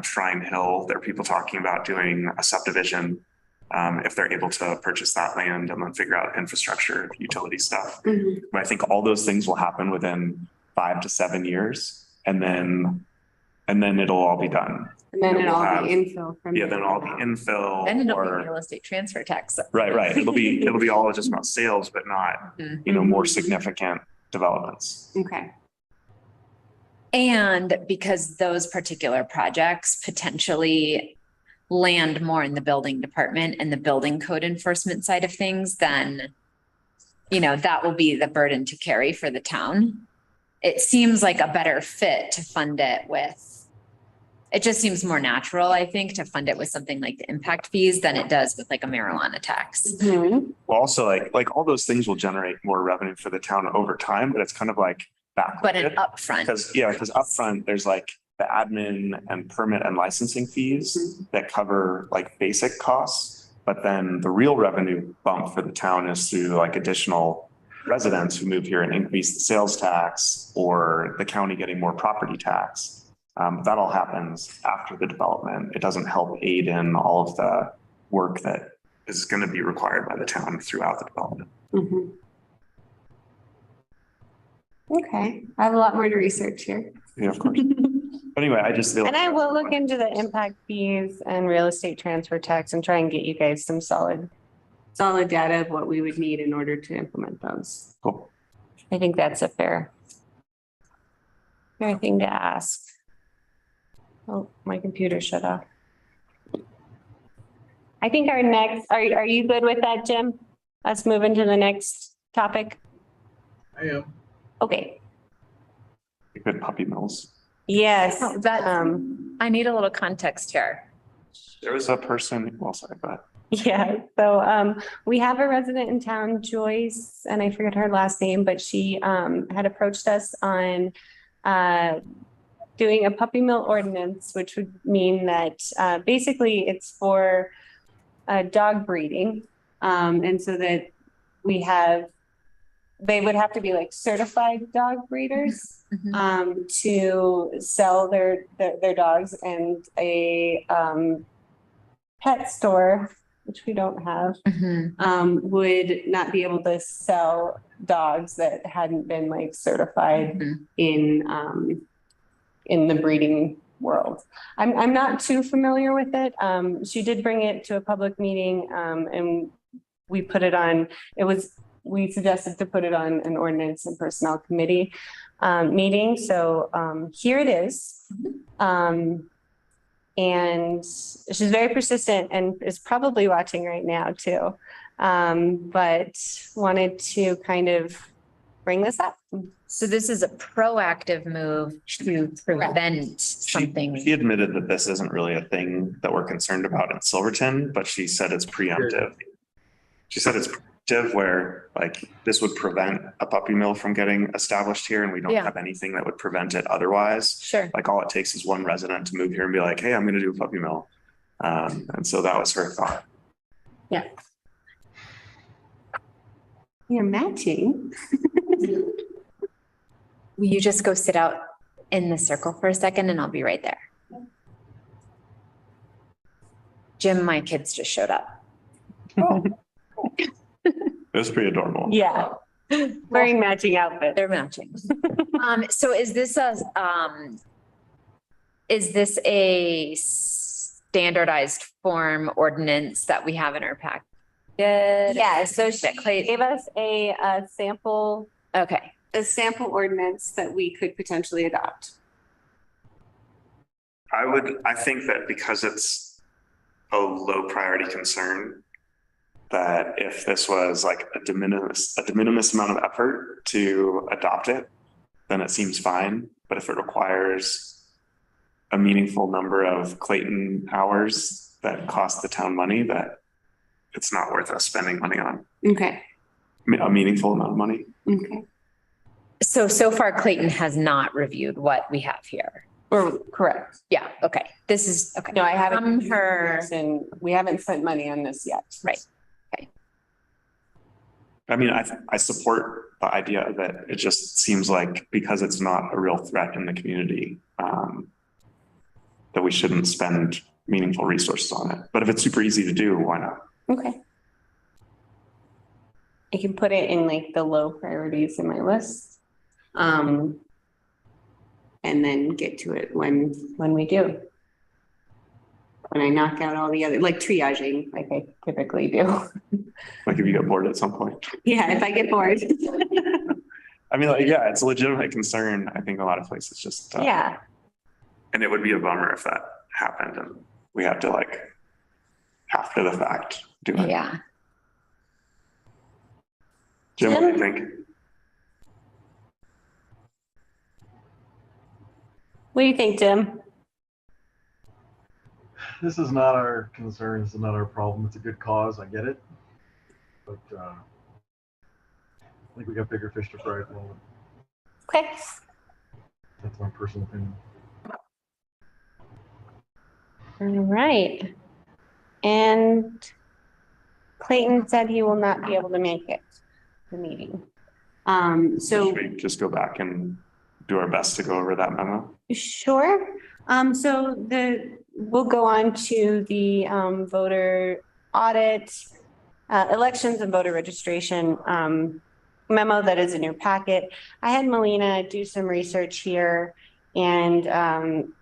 [SPEAKER 3] Shrine Hill, there are people talking about doing a subdivision if they're able to purchase that land and then figure out infrastructure, utility stuff. But I think all those things will happen within 5 to 7 years. And then and then it'll all be done.
[SPEAKER 1] And then
[SPEAKER 3] We'll
[SPEAKER 1] it'll all
[SPEAKER 3] have-
[SPEAKER 1] be infill from.
[SPEAKER 3] Yeah,
[SPEAKER 1] there.
[SPEAKER 3] then all the infill
[SPEAKER 2] And it'll be
[SPEAKER 3] or,
[SPEAKER 2] real estate transfer tax.
[SPEAKER 3] right. It'll be all just about sales, but not, more significant developments.
[SPEAKER 1] Okay.
[SPEAKER 2] And because those particular projects potentially land more in the building department and the building code enforcement side of things, then, that will be the burden to carry for the town. It seems like a better fit to fund it with, it just seems more natural, I think, to fund it with something like the impact fees than it does with like a marijuana tax.
[SPEAKER 1] Mhm.
[SPEAKER 3] Well, also like all those things will generate more revenue for the town over time, but it's kind of like
[SPEAKER 2] But an
[SPEAKER 3] backloaded.
[SPEAKER 2] upfront.
[SPEAKER 3] Because upfront, there's like the admin and permit and licensing fees that cover like basic costs. But then the real revenue bump for the town is through like additional residents who move here and increase the sales tax or the county getting more property tax. That all happens after the development. It doesn't help aid in all of the work that is going to be required by the town throughout the development.
[SPEAKER 1] Mhm. Okay, I have a lot more to research here.
[SPEAKER 3] Yeah, of course. But anyway, I just feel.
[SPEAKER 1] And I will look into the impact fees and real estate transfer tax and try and get you guys some solid data of what we would need in order to implement those.
[SPEAKER 3] Cool.
[SPEAKER 1] I think that's a fair thing to ask. Oh, my computer shut off. I think our next, are you good with that, Jim? Let's move into the next topic.
[SPEAKER 4] I am.
[SPEAKER 1] Okay,
[SPEAKER 3] Good puppy mills.
[SPEAKER 1] yes,
[SPEAKER 2] Oh, that, I need a little context here.
[SPEAKER 3] There was a person, well, sorry, but
[SPEAKER 1] yeah, so we have a resident in town, Joyce, and I forget her last name, but she had approached us on doing a puppy mill ordinance, which would mean that basically it's for dog breeding. And so that they would have to be like certified dog breeders to sell their dogs, and a pet store, which we don't have, would not be able to sell dogs that hadn't been like certified in the breeding world. I'm not too familiar with it. She did bring it to a public meeting, and we put it on, we suggested to put it on an ordinance and personnel committee meeting. So here it is. And she's very persistent and is probably watching right now too. But wanted to kind of bring this up.
[SPEAKER 2] So this is a proactive move to prevent something.
[SPEAKER 3] She admitted that this isn't really a thing that we're concerned about in Silverton, but she said it's preemptive. She said it's preemptive where like this would prevent a puppy mill from getting established here, and we don't have anything that would prevent it otherwise.
[SPEAKER 2] Sure.
[SPEAKER 3] Like all it takes is one resident to move here and be like, hey, I'm going to do a puppy mill. And so that was her thought.
[SPEAKER 1] Yeah. You're matching.
[SPEAKER 2] Will you just go sit out in the circle for a second and I'll be right there? Jim, my kids just showed up.
[SPEAKER 3] It was pretty adorable.
[SPEAKER 1] Yeah. Wearing matching outfits.
[SPEAKER 2] They're matching. So is this a standardized form ordinance that we have in our packet?
[SPEAKER 1] Yeah, so she
[SPEAKER 2] Clay
[SPEAKER 1] gave us a sample
[SPEAKER 2] Okay.
[SPEAKER 1] ordinance that we could potentially adopt.
[SPEAKER 3] I think that because it's a low priority concern, that if this was like a de minimis amount of effort to adopt it, then it seems fine. But if it requires a meaningful number of Clayton hours that cost the town money, that it's not worth us spending money on.
[SPEAKER 1] Okay.
[SPEAKER 3] A meaningful amount of money.
[SPEAKER 1] Okay.
[SPEAKER 2] So far Clayton has not reviewed what we have here.
[SPEAKER 1] Or correct.
[SPEAKER 2] Yeah, okay. This is, okay.
[SPEAKER 1] No, I haven't.
[SPEAKER 2] Her.
[SPEAKER 1] And we haven't spent money on this yet.
[SPEAKER 2] Right.
[SPEAKER 3] I mean, I support the idea of it. It just seems like because it's not a real threat in the community, that we shouldn't spend meaningful resources on it. But if it's super easy to do, why not?
[SPEAKER 1] Okay. I can put it in like the low priorities in my list. and then get to it when we do. When I knock out all the other, like triaging, like I typically do.
[SPEAKER 3] Like if you get bored at some point.
[SPEAKER 1] Yeah, if I get bored.
[SPEAKER 3] I mean, like, yeah, it's a legitimate concern. I think a lot of places just.
[SPEAKER 1] Yeah.
[SPEAKER 3] And it would be a bummer if that happened and we had to like after the fact do it.
[SPEAKER 2] Yeah.
[SPEAKER 3] Jim, what do you think?
[SPEAKER 1] What do you think, Jim?
[SPEAKER 4] This is not our concern. This is not our problem. It's a good cause. I get it. But I think we got bigger fish to fry at the moment.
[SPEAKER 1] Okay.
[SPEAKER 4] That's my personal opinion.
[SPEAKER 1] All right. And Clayton said he will not be able to make it, the meeting. So.
[SPEAKER 3] Should we just go back and do our best to go over that memo?
[SPEAKER 1] Sure. So we'll go on to the voter audit, elections and voter registration memo that is in your packet. I had Melina do some research here, and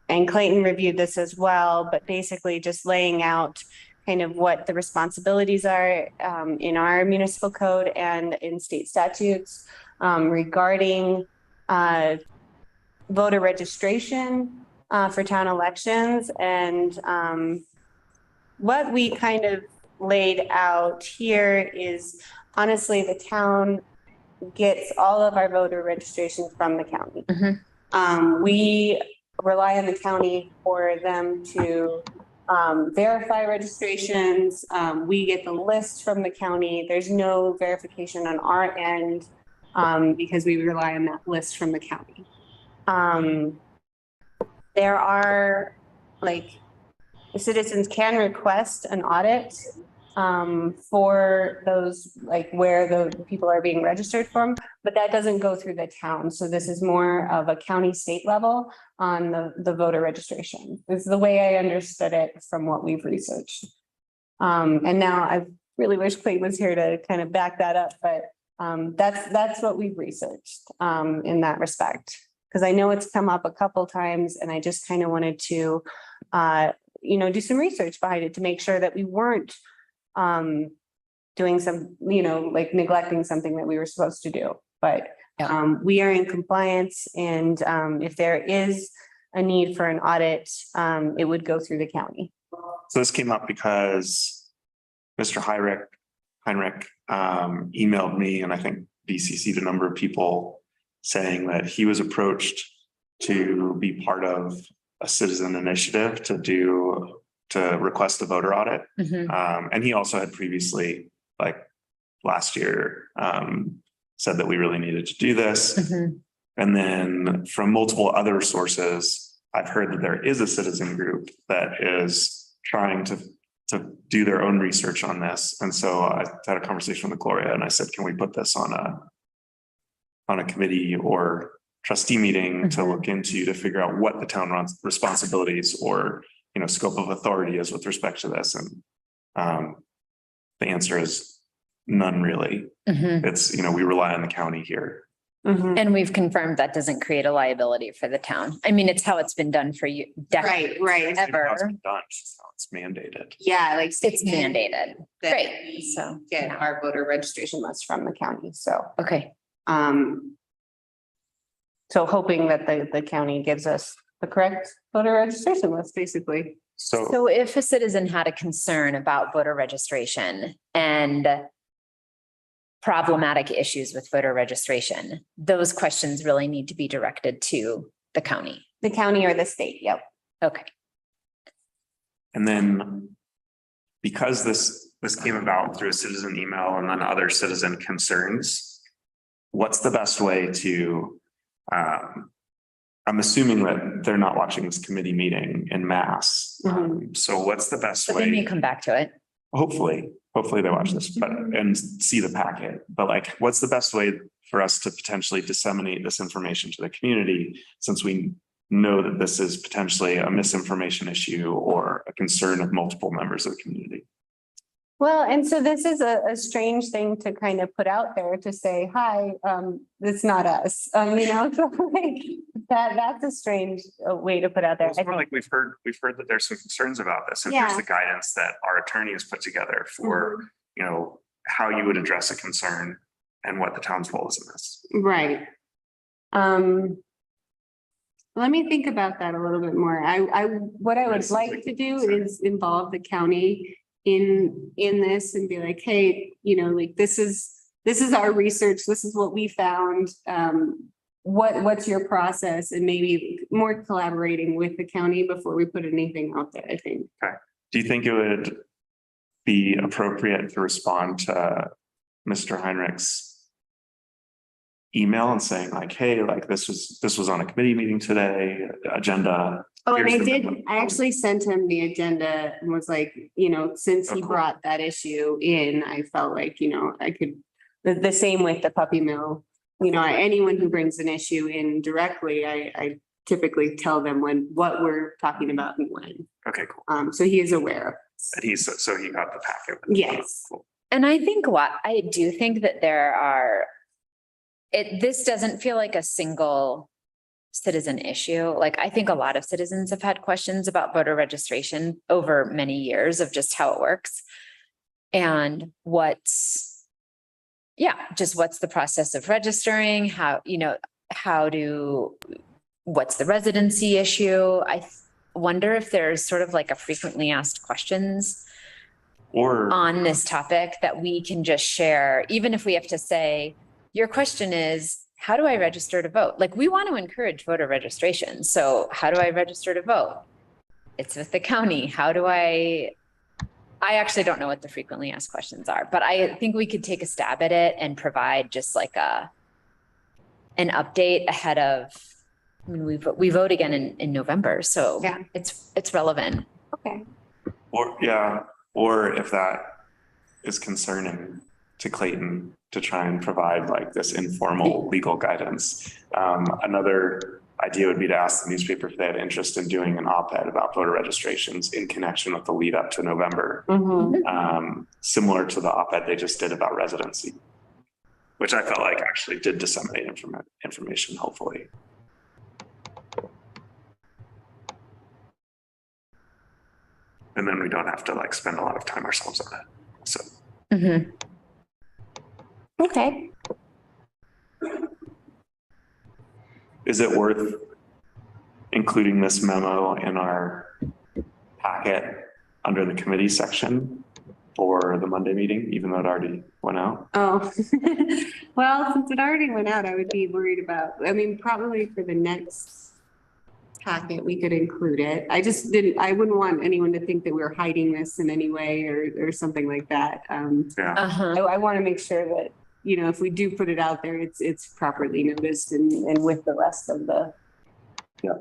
[SPEAKER 1] Clayton reviewed this as well, but basically just laying out kind of what the responsibilities are in our municipal code and in state statutes regarding voter registration for town elections. And what we kind of laid out here is, honestly, the town gets all of our voter registration from the county. We rely on the county for them to verify registrations. We get the list from the county. There's no verification on our end because we rely on that list from the county. There are, like, citizens can request an audit for those, like, where the people are being registered from, but that doesn't go through the town. So this is more of a county state level on the voter registration. This is the way I understood it from what we've researched. And now I really wish Clayton was here to kind of back that up, but that's what we've researched in that respect. Because I know it's come up a couple times, and I just kind of wanted to, do some research behind it to make sure that we weren't doing some, like neglecting something that we were supposed to do. But we are in compliance, and if there is a need for an audit, it would go through the county.
[SPEAKER 3] So this came up because Mr. Heinrich emailed me, and I think BCC'd a number of people saying that he was approached to be part of a citizen initiative to request a voter audit. And he also had previously, like last year, said that we really needed to do this. And then from multiple other sources, I've heard that there is a citizen group that is trying to do their own research on this. And so I had a conversation with Gloria, and I said, can we put this on a committee or trustee meeting to look into, to figure out what the town responsibilities or, scope of authority is with respect to this. And the answer is none, really. It's, we rely on the county here.
[SPEAKER 2] And we've confirmed that doesn't create a liability for the town. I mean, it's how it's been done for you.
[SPEAKER 1] Right.
[SPEAKER 2] Ever.
[SPEAKER 3] It's been done, so it's mandated.
[SPEAKER 1] Yeah, like
[SPEAKER 2] It's mandated.
[SPEAKER 1] that
[SPEAKER 2] Great.
[SPEAKER 1] we
[SPEAKER 2] So,
[SPEAKER 1] get
[SPEAKER 2] yeah.
[SPEAKER 1] our voter registration list from the county. So,
[SPEAKER 2] Okay.
[SPEAKER 1] so hoping that the county gives us the correct voter registration list, basically.
[SPEAKER 2] So if a citizen had a concern about voter registration and problematic issues with voter registration, those questions really need to be directed to the county.
[SPEAKER 1] The county or the state, yep.
[SPEAKER 2] Okay.
[SPEAKER 3] And then because this came about through a citizen email and then other citizen concerns, what's the best way to, I'm assuming that they're not watching this committee meeting in mass. So what's the best
[SPEAKER 2] But they may
[SPEAKER 3] way?
[SPEAKER 2] come back to it.
[SPEAKER 3] Hopefully they watch this, but and see the packet. But like, what's the best way for us to potentially disseminate this information to the community, since we know that this is potentially a misinformation issue or a concern of multiple members of the community?
[SPEAKER 1] Well, and so this is a strange thing to kind of put out there to say, hi, it's not us, so like that's a strange way to put out there.
[SPEAKER 3] It's more like we've heard that there's some concerns about this, and
[SPEAKER 1] Yeah.
[SPEAKER 3] here's the guidance that our attorney has put together for, how you would address a concern and what the town's role is in this.
[SPEAKER 1] Right. Let me think about that a little bit more. What I would like to do is involve the county in this and be like, hey, like this is our research. This is what we found. What's your process, and maybe more collaborating with the county before we put anything out there, I think.
[SPEAKER 3] Okay. Do you think it would be appropriate to respond to Mr. Heinrich's email and saying like, hey, like this was on a committee meeting today, agenda.
[SPEAKER 1] Oh, and
[SPEAKER 3] Here's
[SPEAKER 1] I actually sent him the agenda and was like, since he
[SPEAKER 3] cool.
[SPEAKER 1] brought that issue in, I felt like, I could, the same with the puppy mill. Anyone who brings an issue in directly, I typically tell them what we're talking about and when.
[SPEAKER 3] Okay, cool.
[SPEAKER 1] So he is aware of
[SPEAKER 3] And so he got the packet.
[SPEAKER 1] Yes.
[SPEAKER 3] Cool.
[SPEAKER 2] And I do think that this doesn't feel like a single citizen issue. Like, I think a lot of citizens have had questions about voter registration over many years of just how it works. And what's the process of registering? What's the residency issue? I wonder if there's sort of like a frequently asked questions on this topic that we can just share, even if we have to say, your question is, how do I register to vote? Like, we want to encourage voter registration. So how do I register to vote? It's with the county. I actually don't know what the frequently asked questions are, but I think we could take a stab at it and provide just like an update ahead of, we vote again in November. So
[SPEAKER 1] yeah,
[SPEAKER 2] it's relevant.
[SPEAKER 1] Okay.
[SPEAKER 3] Or if that is concerning to Clayton, to try and provide like this informal legal guidance. Another idea would be to ask the newspaper if they had interest in doing an op-ed about voter registrations in connection with the lead up to November.
[SPEAKER 1] Mm-hmm.
[SPEAKER 3] Similar to the op-ed they just did about residency, which I felt like actually did disseminate information, hopefully. And then we don't have to like spend a lot of time ourselves on it. So.
[SPEAKER 2] Mm-hmm.
[SPEAKER 1] Okay.
[SPEAKER 3] Is it worth including this memo in our packet under the committee section for the Monday meeting, even though it already went out?
[SPEAKER 1] Oh, well, since it already went out, I would be worried about, probably for the next packet, we could include it. I wouldn't want anyone to think that we're hiding this in any way or something like that. I want to make sure that, if we do put it out there, it's properly noticed and with the rest of the.
[SPEAKER 3] Yeah.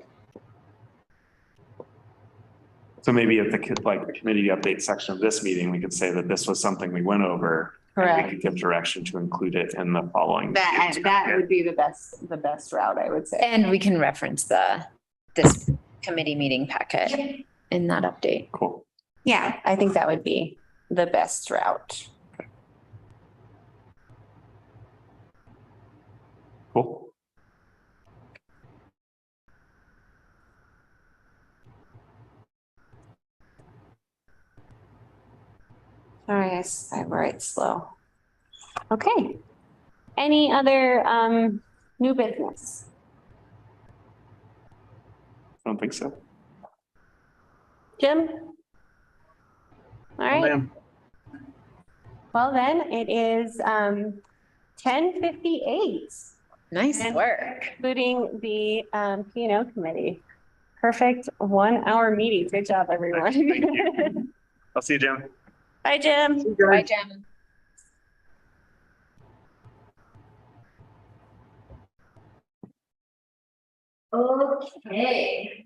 [SPEAKER 3] So maybe at the committee update section of this meeting, we could say that this was something we went over.
[SPEAKER 1] Correct.
[SPEAKER 3] And we could give direction to include it in the following.
[SPEAKER 1] That would be the best route, I would say.
[SPEAKER 2] And we can reference this committee meeting packet in that update.
[SPEAKER 3] Cool.
[SPEAKER 1] Yeah, I think that would be the best route.
[SPEAKER 3] Cool.
[SPEAKER 1] Sorry, I write slow. Okay. Any other new business?
[SPEAKER 3] I don't think so.
[SPEAKER 1] Jim? All right.
[SPEAKER 4] Ma'am.
[SPEAKER 1] Well, then it is 10:58.
[SPEAKER 2] Nice
[SPEAKER 1] And
[SPEAKER 2] work.
[SPEAKER 1] Including the P&O committee. Perfect 1 hour meeting. Good job, everyone.
[SPEAKER 3] Thank you. I'll see you, Jim.
[SPEAKER 1] Bye, Jim.
[SPEAKER 2] Bye, Jim. Okay.